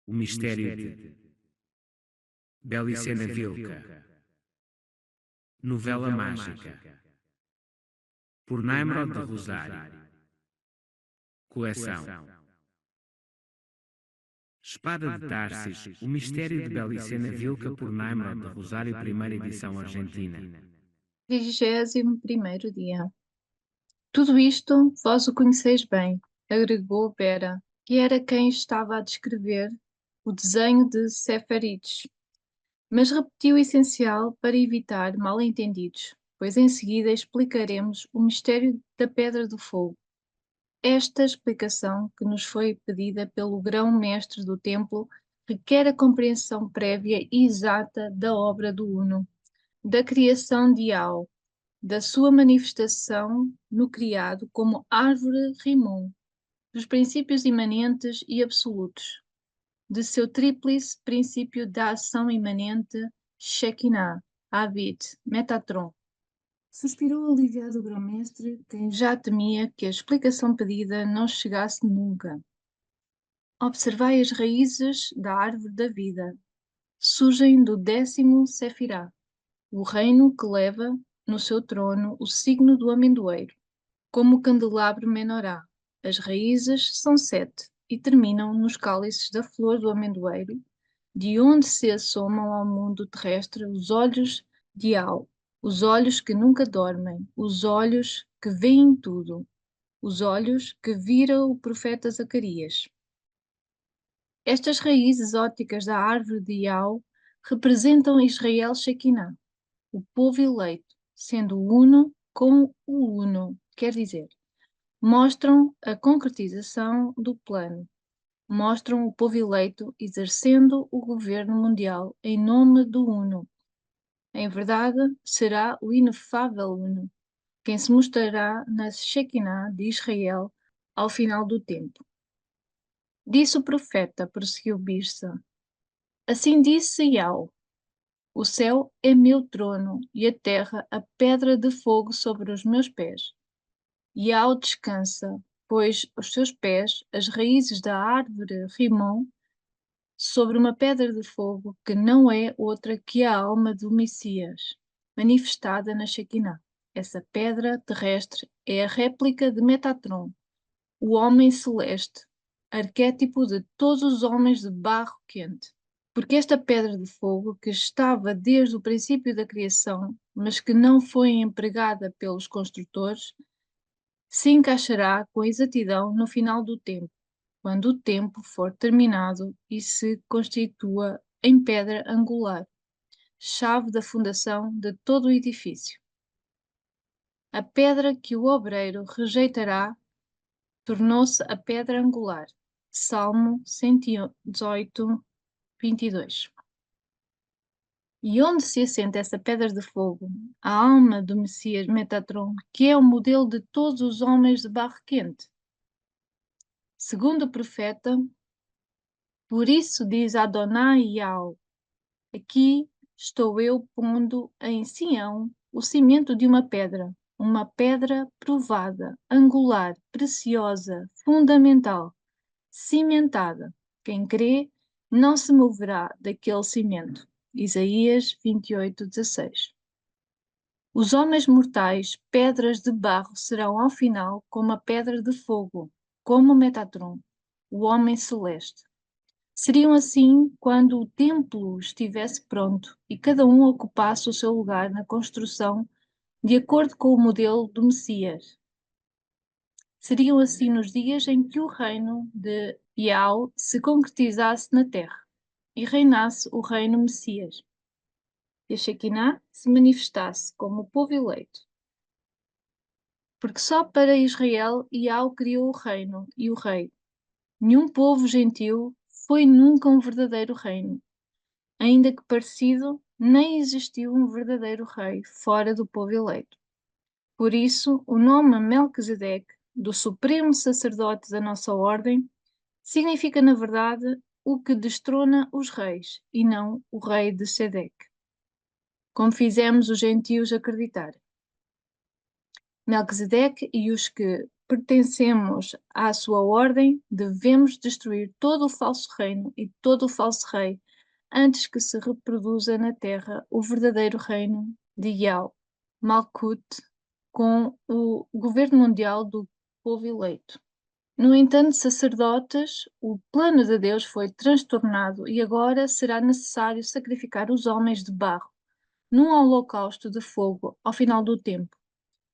O mistério de Belicena Vilca. Novela mágica. Por Naimrod de Rosário. Coleção. Espada de Tarsis. O mistério de Belicena Vilca por Naimrod de Rosário, primeira edição argentina. 21º dia. Tudo isto vós o conheceis bem, agregou Vera, que era quem estava a descrever o desenho de Seferídeos, mas repetiu o essencial para evitar mal-entendidos, pois em seguida explicaremos o mistério da Pedra do Fogo. Esta explicação, que nos foi pedida pelo grão-mestre do templo, requer a compreensão prévia e exata da obra do Uno, da criação de Ao, da sua manifestação no criado como árvore rimon, dos princípios imanentes e absolutos, de seu tríplice princípio da ação imanente, Shekinah, Habit, Metatron. Suspirou aliviado o grão-mestre, quem já temia que a explicação pedida não chegasse nunca. Observai as raízes da árvore da vida. Surgem do 10º Sefirá, o reino que leva no seu trono o signo do amendoeiro, como o candelabro menorá. As raízes são 7 e terminam nos cálices da flor do amendoeiro, de onde se assomam ao mundo terrestre os olhos de Au, os olhos que nunca dormem, os olhos que veem tudo, os olhos que viram o profeta Zacarias. Estas raízes ópticas da árvore de Au representam Israel Shekinah, o povo eleito, sendo uno com o uno, quer dizer, mostram a concretização do plano, mostram o povo eleito exercendo o governo mundial em nome do Uno. Em verdade, será o inefável Uno quem se mostrará na Shekinah de Israel ao final do tempo. Disse o profeta, prosseguiu Birsa. Assim disse Yahweh: o céu é meu trono e a terra a pedra de fogo sobre os meus pés. Yahweh descansa, pois os seus pés, as raízes da árvore Rimon, sobre uma pedra de fogo que não é outra que a alma do Messias, manifestada na Shekinah. Essa pedra terrestre é a réplica de Metatron, o homem celeste, arquétipo de todos os homens de barro quente. Porque esta pedra de fogo, que estava desde o princípio da criação, mas que não foi empregada pelos construtores, se encaixará com exatidão no final do tempo, quando o tempo for terminado e se constitua em pedra angular, chave da fundação de todo o edifício. A pedra que o obreiro rejeitará tornou-se a pedra angular. Salmo 118, 22. E onde se assenta essa pedra de fogo? A alma do Messias Metatron, que é o modelo de todos os homens de barro quente. Segundo o profeta, por isso diz Adonai Yahweh, aqui estou eu pondo em Sião o cimento de uma pedra provada, angular, preciosa, fundamental, cimentada. Quem crê não se moverá daquele cimento. Isaías 28:16. Os homens mortais, pedras de barro, serão ao final como a pedra de fogo, como Metatron, o homem celeste. Seriam assim quando o templo estivesse pronto e cada um ocupasse o seu lugar na construção de acordo com o modelo do Messias. Seriam assim nos dias em que o reino de Yahweh se concretizasse na terra e reinasse o reino Messias. E a Shekinah se manifestasse como o povo eleito. Porque só para Israel Yahweh criou o reino e o rei. Nenhum povo gentil foi nunca um verdadeiro reino. Ainda que parecido, nem existiu um verdadeiro rei fora do povo eleito. Por isso, o nome Melquisedeque, do supremo sacerdote da nossa ordem, significa, na verdade, o que destrona os reis, e não o rei de Sedeque, como fizemos os gentios acreditar. Melquisedeque e os que pertencemos à sua ordem, devemos destruir todo o falso reino e todo o falso rei, antes que se reproduza na terra o verdadeiro reino de Yao, Malkut, com o governo mundial do povo eleito. No entanto, sacerdotes, o plano de Deus foi transtornado e agora será necessário sacrificar os homens de barro num holocausto de fogo ao final do tempo,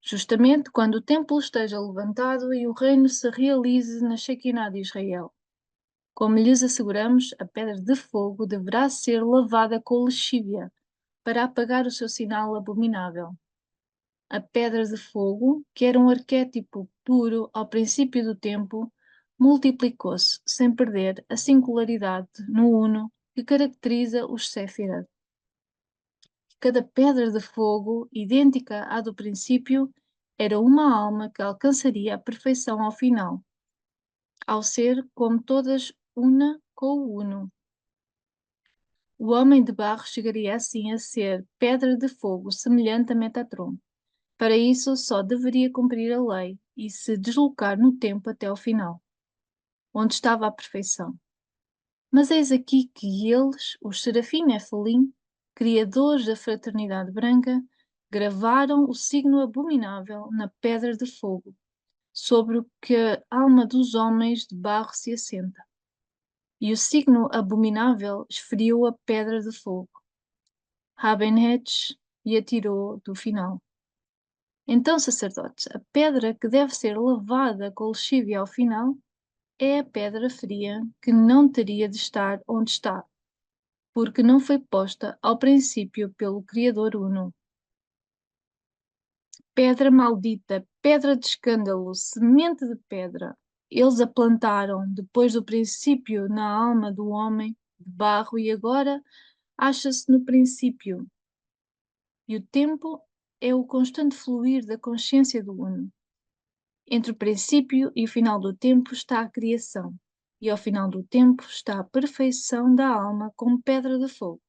justamente quando o templo esteja levantado e o reino se realize na Shekinah de Israel. Como lhes asseguramos, a pedra de fogo deverá ser lavada com lexívia para apagar o seu sinal abominável. A pedra de fogo, que era um arquétipo puro ao princípio do tempo, multiplicou-se sem perder a singularidade no uno que caracteriza os Séfira. Cada pedra de fogo, idêntica à do princípio, era uma alma que alcançaria a perfeição ao final, ao ser, como todas, una com o uno. O homem de barro chegaria assim a ser pedra de fogo semelhante a Metatron. Para isso, só deveria cumprir a lei e se deslocar no tempo até ao final, onde estava a perfeição. Mas eis aqui que eles, os Serafim Nefilim, criadores da fraternidade branca, gravaram o signo abominável na pedra de fogo, sobre o que a alma dos homens de barro se assenta. E o signo abominável esferiu a pedra de fogo. Rabenhetch e atirou do final. Então, sacerdotes, a pedra que deve ser lavada com lexívia ao final é a pedra fria que não teria de estar onde está, porque não foi posta ao princípio pelo Criador Uno. Pedra maldita, pedra de escândalo, semente de pedra, eles a plantaram depois do princípio na alma do homem de barro e agora acha-se no princípio. E o tempo é o constante fluir da consciência do Uno. Entre o princípio e o final do tempo está a criação, e ao final do tempo está a perfeição da alma como pedra de fogo.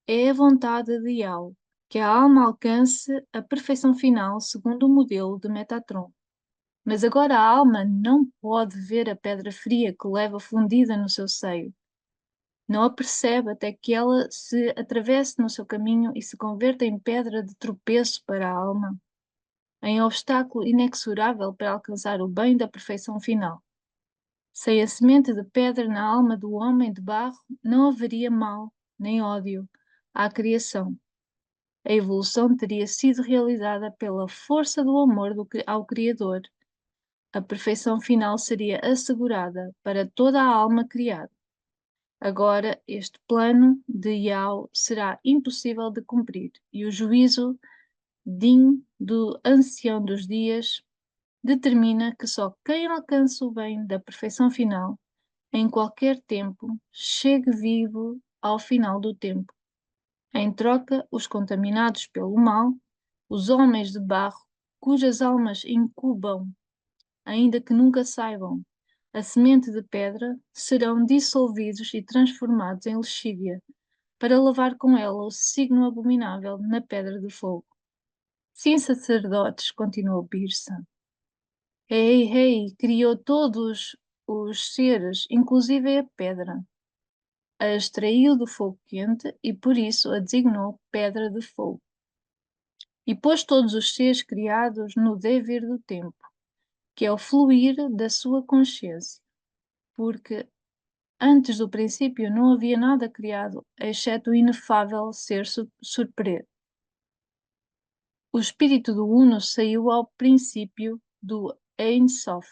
É a vontade de Yao que a alma alcance a perfeição final segundo o modelo de Metatron. Mas agora a alma não pode ver a pedra fria que leva fundida no seu seio. Não a percebe até que ela se atravesse no seu caminho e se converta em pedra de tropeço para a alma, em obstáculo inexorável para alcançar o bem da perfeição final. Sem a semente de pedra na alma do homem de barro, não haveria mal, nem ódio à criação. A evolução teria sido realizada pela força do amor ao Criador. A perfeição final seria assegurada para toda a alma criada. Agora, este plano de Yao será impossível de cumprir, e o juízo Din do Ancião dos Dias determina que só quem alcança o bem da perfeição final, em qualquer tempo, chegue vivo ao final do tempo. Em troca, os contaminados pelo mal, os homens de barro, cujas almas incubam, ainda que nunca saibam, a semente de pedra, serão dissolvidos e transformados em lexívia, para lavar com ela o signo abominável na pedra de fogo. Sim, sacerdotes, continuou Birsa. Rei criou todos os seres, inclusive a pedra. A extraiu do fogo quente e por isso a designou pedra de fogo. E pôs todos os seres criados no dever do tempo, que é o fluir da sua consciência, porque antes do princípio não havia nada criado, exceto o inefável ser surpreso. O espírito do Uno saiu ao princípio do Ein Sof,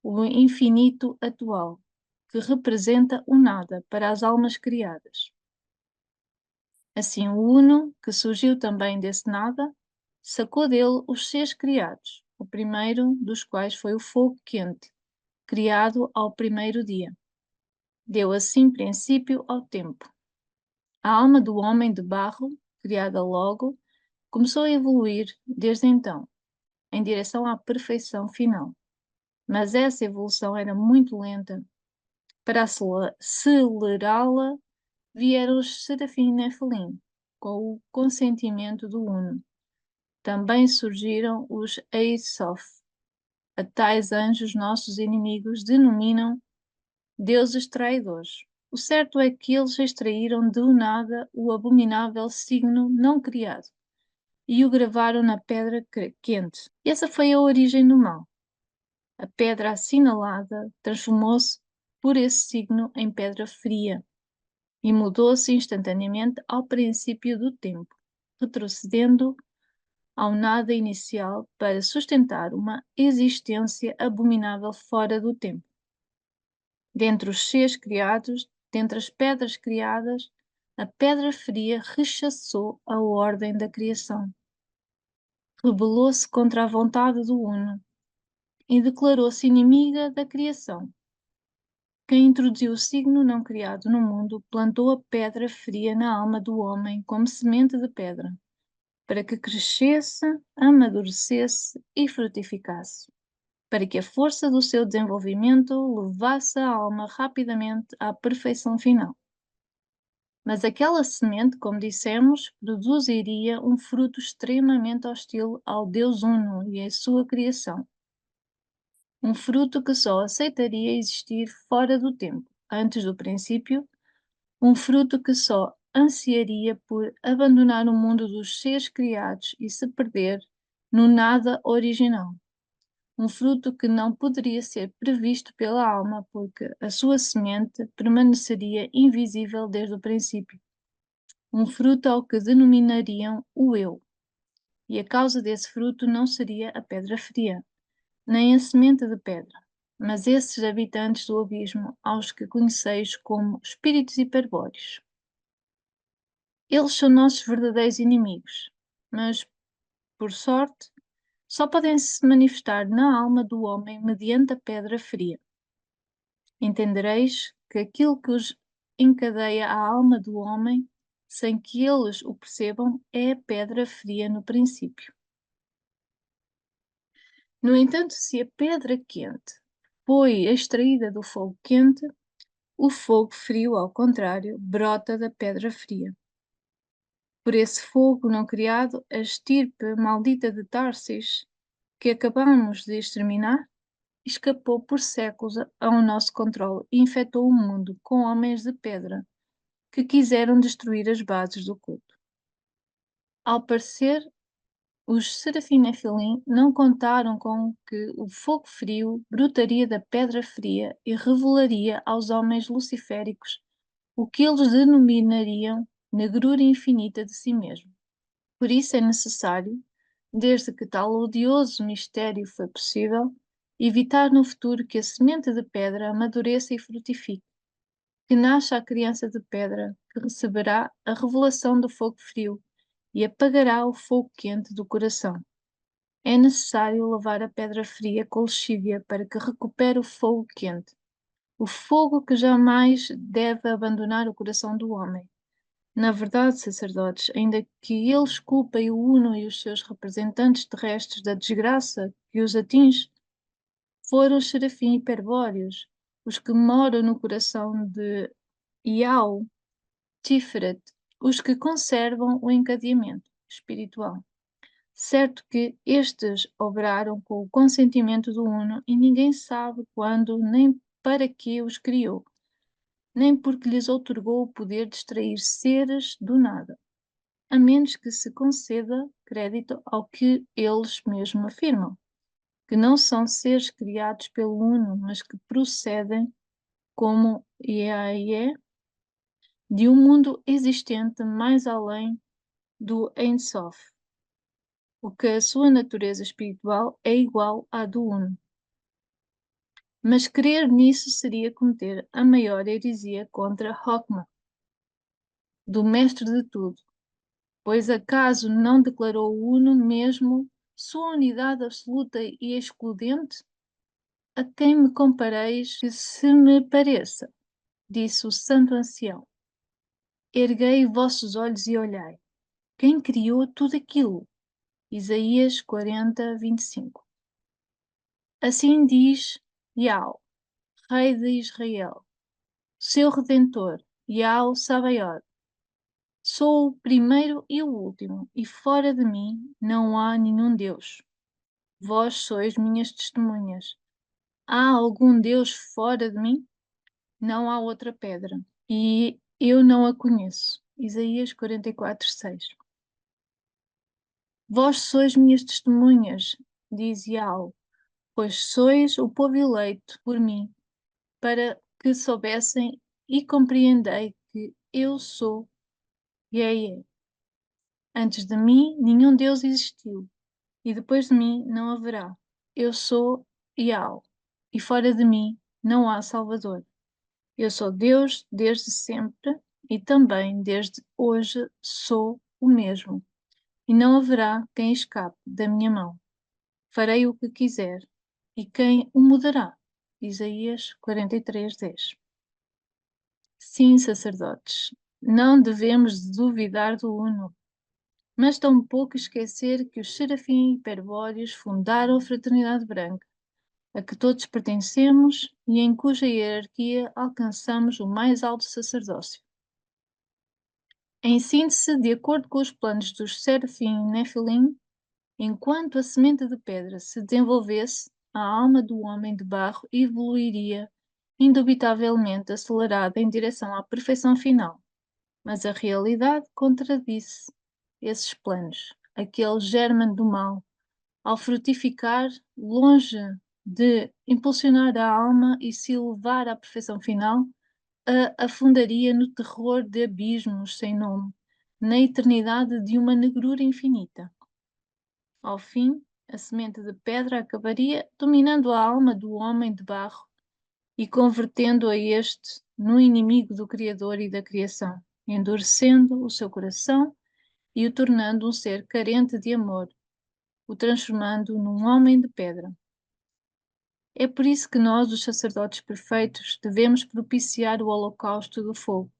o infinito atual, que representa o nada para as almas criadas. Assim, o Uno, que surgiu também desse nada, sacou dele os seres criados, o primeiro dos quais foi o fogo quente, criado ao primeiro dia. Deu assim princípio ao tempo. A alma do homem de barro, criada logo, começou a evoluir desde então, em direção à perfeição final. Mas essa evolução era muito lenta. Para acelerá-la, vieram os Serafim Nefilim, com o consentimento do Uno. Também surgiram os Eisof, A tais anjos nossos inimigos denominam deuses traidores. O certo é que eles extraíram do nada o abominável signo não criado e o gravaram na pedra quente. E essa foi a origem do mal. A pedra assinalada transformou-se por esse signo em pedra fria e mudou-se instantaneamente ao princípio do tempo, retrocedendo ao nada inicial para sustentar uma existência abominável fora do tempo. Dentre os seres criados, dentre as pedras criadas, a pedra fria rechaçou a ordem da criação, rebelou-se contra a vontade do Uno e declarou-se inimiga da criação. Quem introduziu o signo não criado no mundo plantou a pedra fria na alma do homem como semente de pedra, para que crescesse, amadurecesse e frutificasse, para que a força do seu desenvolvimento levasse a alma rapidamente à perfeição final. Mas aquela semente, como dissemos, produziria um fruto extremamente hostil ao Deus Uno e à sua criação. Um fruto que só aceitaria existir fora do tempo, antes do princípio, um fruto que só ansiaria por abandonar o mundo dos seres criados e se perder no nada original. Um fruto que não poderia ser previsto pela alma, porque a sua semente permaneceria invisível desde o princípio. Um fruto ao que denominariam o eu. E a causa desse fruto não seria a pedra fria, nem a semente de pedra, mas esses habitantes do abismo aos que conheceis como espíritos hiperbóreos. Eles são nossos verdadeiros inimigos, mas, por sorte, só podem se manifestar na alma do homem mediante a pedra fria. Entendereis que aquilo que os encadeia à alma do homem, sem que eles o percebam, é a pedra fria no princípio. No entanto, se a pedra quente foi extraída do fogo quente, o fogo frio, ao contrário, brota da pedra fria. Por esse fogo não criado, a estirpe maldita de Tarsis, que acabamos de exterminar, escapou por séculos ao nosso controle e infectou o mundo com homens de pedra que quiseram destruir as bases do culto. Ao parecer, os Serafim Nefilim não contaram com que o fogo frio brotaria da pedra fria e revelaria aos homens luciféricos o que eles denominariam negrura infinita de si mesmo. Por isso é necessário, desde que tal odioso mistério foi possível, evitar no futuro que a semente de pedra amadureça e frutifique, que nasça a criança de pedra, que receberá a revelação do fogo frio e apagará o fogo quente do coração. É necessário lavar a pedra fria com lexívia para que recupere o fogo quente, o fogo que jamais deve abandonar o coração do homem. Na verdade, sacerdotes, ainda que eles culpem o Uno e os seus representantes terrestres da desgraça que os atinge, foram os serafim hiperbóreos, os que moram no coração de Iau, Tiferet, os que conservam o encadeamento espiritual. Certo que estes obraram com o consentimento do Uno e ninguém sabe quando nem para que os criou, nem porque lhes outorgou o poder de extrair seres do nada, a menos que se conceda crédito ao que eles mesmos afirmam, que não são seres criados pelo Uno, mas que procedem, como Iaie, de um mundo existente mais além do Ein Sof, o que a sua natureza espiritual é igual à do Uno. Mas crer nisso seria cometer a maior heresia contra Hokmah, do mestre de tudo, pois acaso não declarou o Uno mesmo sua unidade absoluta e excludente? A quem me compareis que se me pareça, disse o santo ancião. Erguei vossos olhos e olhai. Quem criou tudo aquilo? Isaías 40, 25. Assim diz Yahweh, Rei de Israel, seu Redentor, Yahweh Sabaoth. Sou o primeiro e o último, e fora de mim não há nenhum Deus. Vós sois minhas testemunhas. Há algum Deus fora de mim? Não há outra pedra, e eu não a conheço. Isaías 44:6. Vós sois minhas testemunhas, diz Yahweh, pois sois o povo eleito por mim, para que soubessem e compreendei que eu sou Yahweh. Antes de mim, nenhum Deus existiu, e depois de mim não haverá. Eu sou Yahweh, e fora de mim não há Salvador. Eu sou Deus desde sempre e também desde hoje sou o mesmo, e não haverá quem escape da minha mão. Farei o que quiser, e quem o mudará? Isaías 43:10. Sim, sacerdotes, não devemos duvidar do Uno, mas tampouco esquecer que os serafim hiperbóreos fundaram a Fraternidade Branca, a que todos pertencemos e em cuja hierarquia alcançamos o mais alto sacerdócio. Em síntese, de acordo com os planos dos Serafim Nefilim, enquanto a semente de pedra se desenvolvesse, a alma do homem de barro evoluiria, indubitavelmente acelerada em direção à perfeição final. Mas a realidade contradisse esses planos. Aquele germe do mal, ao frutificar, longe de impulsionar a alma e se elevar à perfeição final, a afundaria no terror de abismos sem nome, na eternidade de uma negrura infinita. Ao fim, a semente de pedra acabaria dominando a alma do homem de barro e convertendo a este no inimigo do Criador e da criação, endurecendo o seu coração e o tornando um ser carente de amor, o transformando num homem de pedra. É por isso que nós, os sacerdotes perfeitos, devemos propiciar o holocausto do fogo,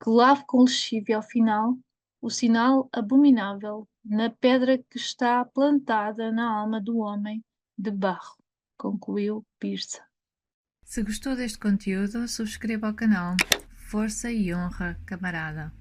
que lave com lexívia ao final o sinal abominável na pedra que está plantada na alma do homem de barro, concluiu Pearce. Se gostou deste conteúdo, subscreva o canal. Força e honra, camarada!